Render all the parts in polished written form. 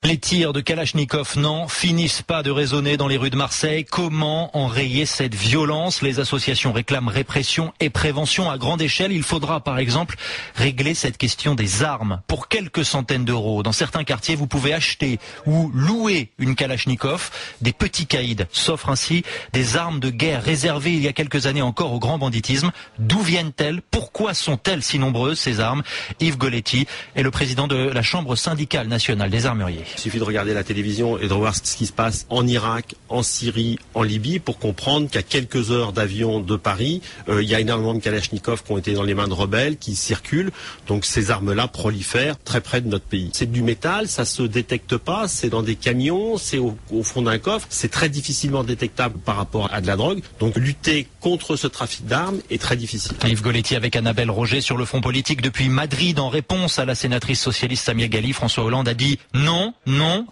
Les tirs de Kalachnikov n'en finissent pas de résonner dans les rues de Marseille. Comment enrayer cette violence? Les associations réclament répression et prévention à grande échelle. Il faudra par exemple régler cette question des armes. Pour quelques centaines d'euros, dans certains quartiers, vous pouvez acheter ou louer une Kalachnikov. Des petits caïds s'offrent ainsi des armes de guerre réservées il y a quelques années encore au grand banditisme. D'où viennent-elles? Pourquoi sont-elles si nombreuses, ces armes? Yves Goletti est le président de la Chambre syndicale nationale des armuriers. Il suffit de regarder la télévision et de voir ce qui se passe en Irak, en Syrie, en Libye pour comprendre qu'à quelques heures d'avion de Paris, il y a énormément de Kalachnikov qui ont été dans les mains de rebelles, qui circulent. Donc ces armes-là prolifèrent très près de notre pays. C'est du métal, ça se détecte pas, c'est dans des camions, c'est au fond d'un coffre. C'est très difficilement détectable par rapport à de la drogue. Donc lutter contre ce trafic d'armes est très difficile. Yves Goletti avec Annabelle Roger sur le front politique depuis Madrid. En réponse à la sénatrice socialiste Samia Ghali, François Hollande a dit non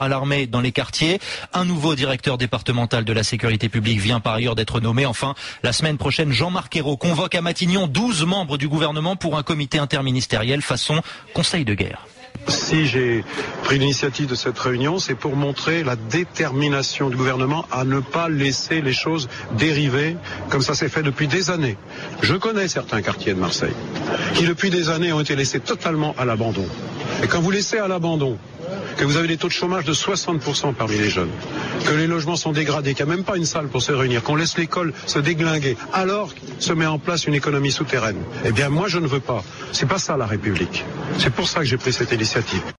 à l'armée dans les quartiers. Un nouveau directeur départemental de la sécurité publique vient par ailleurs d'être nommé. Enfin, la semaine prochaine, Jean-Marc Ayrault convoque à Matignon 12 membres du gouvernement pour un comité interministériel façon Conseil de guerre. Si j'ai pris l'initiative de cette réunion, c'est pour montrer la détermination du gouvernement à ne pas laisser les choses dériver comme ça s'est fait depuis des années. Je connais certains quartiers de Marseille qui depuis des années ont été laissés totalement à l'abandon. Et quand vous laissez à l'abandon, que vous avez des taux de chômage de 60% parmi les jeunes, que les logements sont dégradés, qu'il n'y a même pas une salle pour se réunir, qu'on laisse l'école se déglinguer, alors se met en place une économie souterraine. Eh bien moi je ne veux pas. C'est pas ça la République. C'est pour ça que j'ai pris cette initiative.